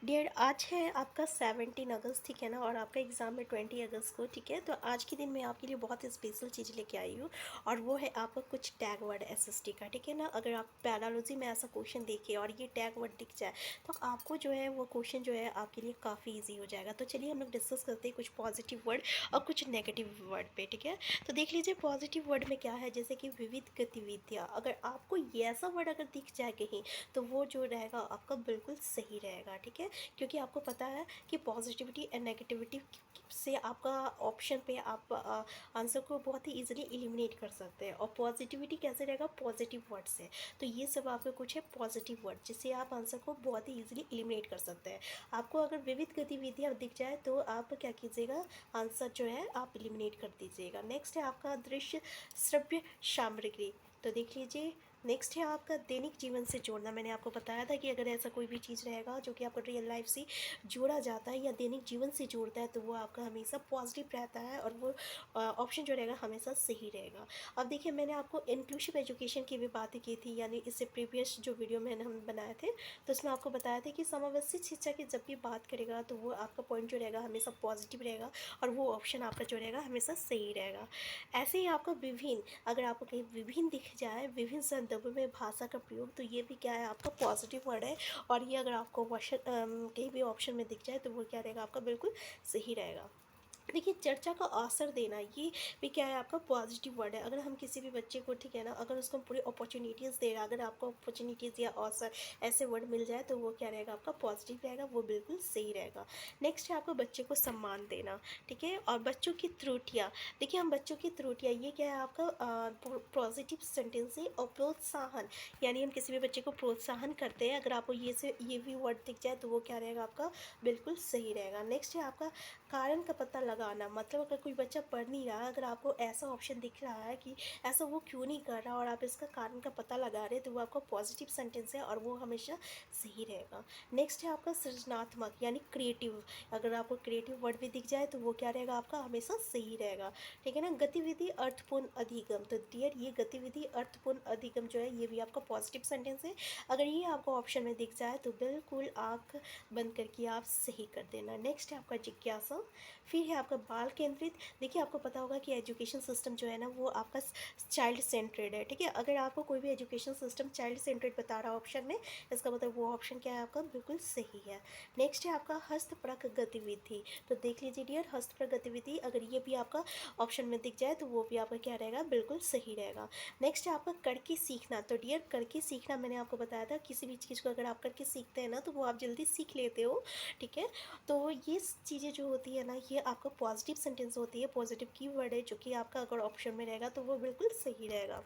Dear, आज है आपका 17 अगस्त, ठीक है ना। और आपका एग्ज़ाम है 20 अगस्त को, ठीक है। तो आज के दिन मैं आपके लिए बहुत स्पेशल चीज़ लेके आई हूँ और वो है आपका कुछ टैग वर्ड एसएसटी का, ठीक है ना। अगर आप पैरालॉजी में ऐसा क्वेश्चन देखें और ये टैग वर्ड दिख जाए तो आपको जो है वो क्वेश्चन जो है आपके लिए काफ़ी ईजी हो जाएगा। तो चलिए हम लोग डिस्कस करते हैं कुछ पॉजिटिव वर्ड और कुछ नेगेटिव वर्ड पे, ठीक है। तो देख लीजिए पॉजिटिव वर्ड में क्या है, जैसे कि विविध गतिविधियाँ। अगर आपको ये ऐसा वर्ड अगर दिख जाए कहीं तो वो जो रहेगा आपका बिल्कुल सही रहेगा, ठीक है। क्योंकि आपको पता है कि पॉजिटिविटी एंड नेगेटिविटी से आपका ऑप्शन पे आप आंसर को बहुत ही इजीली एलिमिनेट कर सकते हैं। और पॉजिटिविटी कैसे रहेगा, पॉजिटिव वर्ड से। तो ये सब आपके कुछ है पॉजिटिव वर्ड जिससे आप आंसर को बहुत ही इजीली एलिमिनेट कर सकते हैं। आपको अगर विविध गतिविधियाँ दिख जाए तो आप क्या कीजिएगा, आंसर जो है आप एलिमिनेट कर दीजिएगा। नेक्स्ट है आपका दृश्य श्रव्य सामग्री। तो देख लीजिए नेक्स्ट है आपका दैनिक जीवन से जोड़ना। मैंने आपको बताया था कि अगर ऐसा कोई भी चीज़ रहेगा जो कि आपको रियल लाइफ से जोड़ा जाता है या दैनिक जीवन से जोड़ता है तो वो आपका हमेशा पॉजिटिव रहता है और वो ऑप्शन जो रहेगा हमेशा सही रहेगा। अब देखिए मैंने आपको इंक्लूसिव एजुकेशन की भी बातें की थी, यानी इससे प्रीवियस जो वीडियो मैंने हम बनाए थे तो उसमें आपको बताया था कि समावेशी शिक्षा की जब भी बात करेगा तो वो आपका पॉइंट जो रहेगा हमेशा पॉजिटिव रहेगा और वो ऑप्शन आपका जो रहेगा हमेशा सही रहेगा। ऐसे ही आपको विभिन्न, अगर आपको कहीं विभिन्न दिख जाए, विभिन्न संदर्भों में भाषा का प्रयोग, तो ये भी क्या है आपका पॉजिटिव वर्ड है। और ये अगर आपको क्वेश्चन कहीं भी ऑप्शन में दिख जाए तो वो क्या रहेगा आपका बिल्कुल सही रहेगा। देखिए चर्चा का अवसर देना, ये भी क्या है आपका पॉजिटिव वर्ड है। अगर हम किसी भी बच्चे को, ठीक है ना, अगर उसको पूरी अपॉर्चुनिटीज़ दे रहा है, अगर आपको अपॉर्चुनिटीज़ या अवसर ऐसे वर्ड मिल जाए तो वो क्या रहेगा आपका पॉजिटिव रहेगा, वो बिल्कुल सही रहेगा। नेक्स्ट है आपको बच्चे को सम्मान देना, ठीक है। और बच्चों की त्रुटियाँ, देखिए हम बच्चों की त्रुटियाँ, ये क्या है आपका पॉजिटिव सेंटेंस है। और प्रोत्साहन, यानी हम किसी भी बच्चे को प्रोत्साहन करते हैं, अगर आपको ये भी वर्ड दिख जाए तो वो क्या रहेगा आपका बिल्कुल सही रहेगा। नेक्स्ट है आपका कारण का पता लगाना, मतलब अगर कोई बच्चा पढ़ नहीं रहा, अगर आपको ऐसा ऑप्शन दिख रहा है कि ऐसा वो क्यों नहीं कर रहा और आप इसका कारण का पता लगा रहे तो वो आपका पॉजिटिव सेंटेंस है और वो हमेशा सही रहेगा। नेक्स्ट है आपका सृजनात्मक यानी क्रिएटिव, अगर आपको क्रिएटिव वर्ड भी दिख जाए तो वो क्या रहेगा आपका हमेशा सही रहेगा, ठीक है ना। गतिविधि अर्थपूर्ण अधिगम, तो डियर ये गतिविधि अर्थपूर्ण अधिगम जो है ये भी आपका पॉजिटिव सेंटेंस है। अगर ये आपको ऑप्शन में दिख जाए तो बिल्कुल आँख बंद करके आप सही कर देना। नेक्स्ट है आपका जिज्ञासा, फिर है आपका बाल केंद्रित। देखिए आपको पता होगा कि एजुकेशन सिस्टम जो है ना वो आपका चाइल्ड सेंट्रेड है, ठीक है। अगर आपको कोई भी एजुकेशन सिस्टम चाइल्ड सेंट्रेड बता रहा है ऑप्शन में, इसका मतलब वो ऑप्शन क्या है आपका बिल्कुल सही है। नेक्स्ट है आपका हस्तप्रक गतिविधि। तो देख लीजिए डियर, हस्तप्रक गतिविधि अगर ये भी आपका ऑप्शन में दिख जाए तो वो भी आपका क्या रहेगा बिल्कुल सही रहेगा। नेक्स्ट है आपका करके सीखना। तो डियर करके सीखना मैंने आपको बताया था, किसी भी चीज़ को अगर आप करके सीखते हैं ना तो वो आप जल्दी सीख लेते हो, ठीक है। तो ये चीज़ें जो होती है ना ये आपका पॉजिटिव सेंटेंस होती है, पॉजिटिव की वर्ड है जो कि आपका अगर ऑप्शन में रहेगा तो वो बिल्कुल सही रहेगा।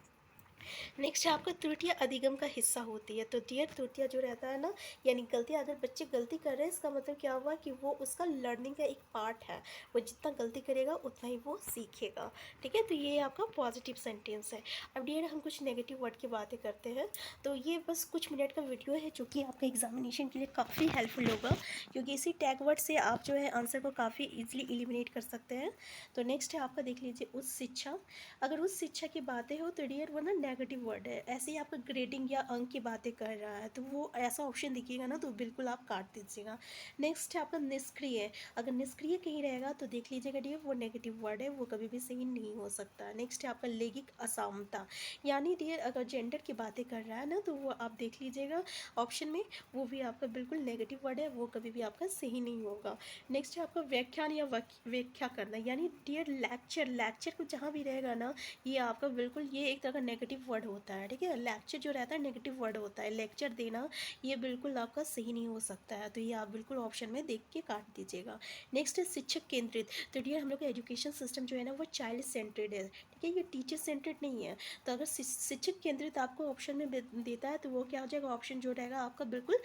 नेक्स्ट है आपका त्रुटियाँ अधिगम का हिस्सा होती है। तो डियर त्रुटियाँ जो रहता है ना, यानी गलतियाँ, अगर बच्चे गलती कर रहे हैं इसका मतलब क्या हुआ कि वो उसका लर्निंग का एक पार्ट है, वो जितना गलती करेगा उतना ही वो सीखेगा, ठीक है। तो ये आपका पॉजिटिव सेंटेंस है। अब डियर हम कुछ नेगेटिव वर्ड की बातें करते हैं। तो ये बस कुछ मिनट का वीडियो है जो कि आपका एग्जामिनेशन के लिए काफ़ी हेल्पफुल होगा, क्योंकि इसी टैग वर्ड से आप जो है आंसर को काफ़ी ईजिली एलिमिनेट कर सकते हैं। तो नेक्स्ट है आपका देख लीजिए उच्च शिक्षा। अगर उस शिक्षा की बातें हो तो डियर वो ना नेगेटिव वर्ड है, ऐसे ही आपका ग्रेडिंग या अंक की बातें कर रहा है तो वो ऐसा ऑप्शन दिखेगा ना तो बिल्कुल आप काट दीजिएगा। नेक्स्ट है आपका निष्क्रिय, अगर निष्क्रिय कहीं रहेगा तो देख लीजिएगा डियर वो नेगेटिव वर्ड है, वो कभी भी सही नहीं हो सकता। नेक्स्ट है आपका लैंगिक असमानता, यानी डियर अगर जेंडर की बातें कर रहा है ना तो वो आप देख लीजिएगा ऑप्शन में, वो भी आपका बिल्कुल नेगेटिव वर्ड है, वो कभी भी आपका सही नहीं होगा। नेक्स्ट है आपका व्याख्यान या व्याख्या करना, यानी डियर लेक्चर, लेक्चर को जहाँ भी रहेगा ना ये आपका बिल्कुल ये एक तरह का नेगेटिव वर्ड होता है, ठीक है। लेक्चर जो रहता है नेगेटिव वर्ड होता है, लेक्चर देना ये बिल्कुल आपका सही नहीं हो सकता है, तो ये आप बिल्कुल ऑप्शन में देख के काट दीजिएगा। नेक्स्ट है शिक्षक केंद्रित। तो डियर हम लोग का एजुकेशन सिस्टम जो है ना वो चाइल्ड सेंट्रेड है, ठीक है, ये टीचर सेंट्रेड नहीं है। तो अगर शिक्षक केंद्रित आपको ऑप्शन में देता है तो वो क्या हो जाएगा, ऑप्शन जो रहेगा आपका बिल्कुल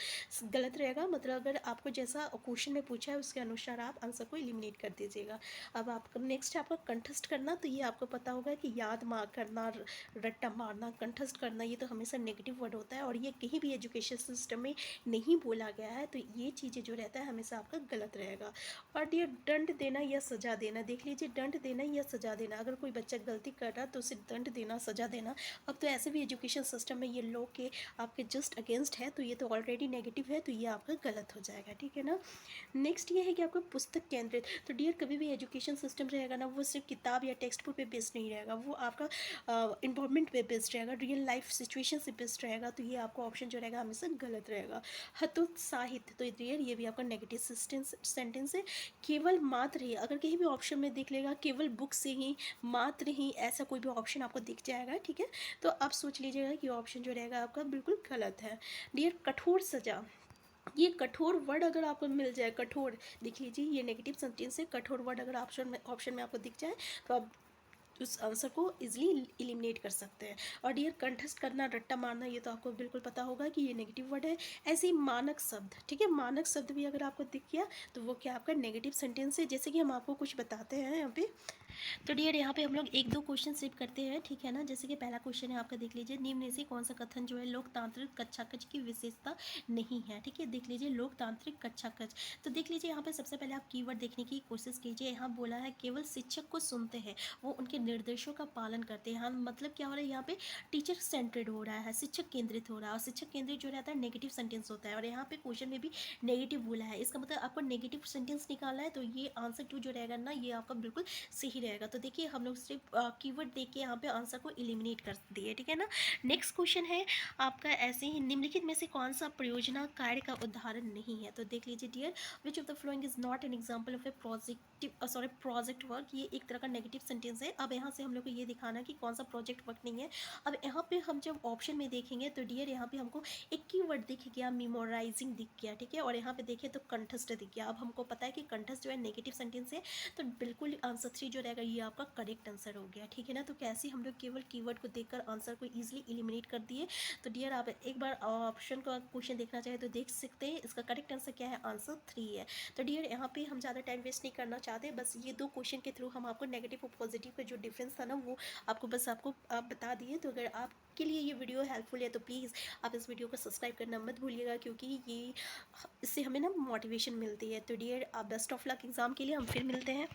गलत रहेगा, मतलब अगर आपको जैसा क्वेश्चन में पूछा है उसके अनुसार आप आंसर को एलिमिनेट कर दीजिएगा। अब आपका नेक्स्ट है आपका कंठस्थ करना। तो ये आपको पता होगा कि याद करना, रट्टा मारना, कंठस्थ करना, ये तो हमेशा नेगेटिव वर्ड होता है और ये कहीं भी एजुकेशन सिस्टम में नहीं बोला गया है। तो ये चीज़ें जो रहता है हमेशा आपका गलत रहेगा। और डियर, दंड देना या सज़ा देना, देख लीजिए, दंड देना या सज़ा देना, अगर कोई बच्चा गलती कर रहा है तो उसे दंड देना, सज़ा देना, अब तो ऐसे भी एजुकेशन सिस्टम में ये लॉ के आपके जस्ट अगेंस्ट है, तो ये तो ऑलरेडी नेगेटिव है, तो ये आपका गलत हो जाएगा, ठीक है ना। नेक्स्ट ये है कि आपका पुस्तक केंद्रित, तो डियर कभी भी एजुकेशन सिस्टम रहेगा ना, वो सिर्फ किताब या टेक्स्ट बुक पे बेस्ड नहीं रहेगा, वो आपका इन्वायरमेंट पे बेस्ड रहेगा, रियल लाइफ सिचुएशन से बेस्ड रहेगा। तो ये आपका ऑप्शन जो रहेगा हमेशा गलत रहेगा। हतोत्साहित, तो डियर ये भी आपका नेगेटिव सेंटेंस है। केवल मात्र ही, अगर कहीं भी ऑप्शन में दिख लेगा केवल बुक से ही, मात्र ही, ऐसा कोई भी ऑप्शन आपको दिख जाएगा, ठीक है, तो आप सोच लीजिएगा कि ऑप्शन जो रहेगा आपका बिल्कुल गलत है। डियर कठोर सजा, ये कठोर वर्ड अगर आपको मिल जाए, कठोर, देख लीजिए ये नेगेटिव सेंटेंस है, कठोर वर्ड अगर ऑप्शन में आपको दिख जाए तो आप उस आंसर को इजीली एलिमिनेट कर सकते हैं। और डियर कंठस्थ करना, रट्टा मारना, ये तो आपको बिल्कुल पता होगा कि ये नेगेटिव वर्ड है। ऐसे ही मानक शब्द, ठीक है, मानक शब्द भी अगर आपको दिख गया तो वो क्या आपका नेगेटिव सेंटेंस है। जैसे कि हम आपको कुछ बताते हैं यहाँ पे, तो डियर यहाँ पे हम लोग एक दो क्वेश्चन सिर्फ करते हैं, ठीक है ना। जैसे कि पहला क्वेश्चन है आपका, देख लीजिए, निम्न में से कौन सा कथन जो है लोकतांत्रिक कच्चा-कच की विशेषता नहीं है, ठीक है, देख लीजिए, लोकतांत्रिक कच्चा-कच। तो देख लीजिए यहाँ पे सबसे पहले आप कीवर्ड देखने की कोशिश कीजिए। यहाँ बोला है केवल शिक्षक को सुनते हैं, वो उनके निर्देशों का पालन करते हैं। हाँ, मतलब क्या हो रहा है यहाँ पे, टीचर सेंट्रेड हो रहा है, शिक्षक केंद्रित हो रहा है, और शिक्षक केंद्रित जो रहता है नेगेटिव सेंटेंस होता है, और यहाँ पे क्वेश्चन में भी नेगेटिव बोला है, इसका मतलब आपको नेगेटिव सेंटेंस निकालना है। तो ये आंसर 2 जो रहेगा ना, ये आपका बिल्कुल सही रहेगा। तो देखिए हम लोग सिर्फ कीवर्ड देख के यहाँ पे आंसर को एलिमिनेट कर दिए, ठीक है ना। नेक्स्ट क्वेश्चन है आपका ऐसे ही, निम्नलिखित में से कौन सा परियोजना कार्य का उदाहरण नहीं है। तो देख लीजिए dear, which of the following is not an example of a project work, ये एक तरह का नेगेटिव सेंटेंस है। अब यहाँ से हम लोग को ये दिखाना है कि कौन सा प्रोजेक्ट वर्क नहीं है। अब यहाँ पे हम जब ऑप्शन में देखेंगे तो डियर यहाँ पे हमको एक कीवर्ड दिख गया, मेमोराइजिंग दिख गया, ठीक है, और यहाँ पे देखिए तो कंठस्थ दिख गया। अब हमको पता है कि कंठस्थ जो है नेगेटिव सेंटेंस है, तो बिल्कुल आंसर 3 जो रहेगा ये आपका करेक्ट आंसर हो गया, ठीक है ना। तो कैसे हम लोग केवल कीवर्ड को देखकर आंसर को इजीली एलिमिनेट कर दिए। तो डियर आप एक बार ऑप्शन का क्वेश्चन देखना चाहे तो देख सकते हैं, इसका करेक्ट आंसर क्या है, आंसर 3 है। तो डियर यहाँ पे हम ज़्यादा टाइम वेस्ट नहीं करना चाहते, बस ये 2 क्वेश्चन के थ्रू हम आपको नेगेटिव और पॉजिटिव का जो डिफरेंस था ना, वो आपको बता दिए। तो अगर आपके लिए ये वीडियो हेल्पफुल है तो प्लीज़ आप इस वीडियो को सब्सक्राइब करना मत भूलिएगा, क्योंकि ये इससे हमें ना मोटिवेशन मिलती है। तो डियर आप बेस्ट ऑफ लक एग्ज़ाम के लिए, हम फिर मिलते हैं।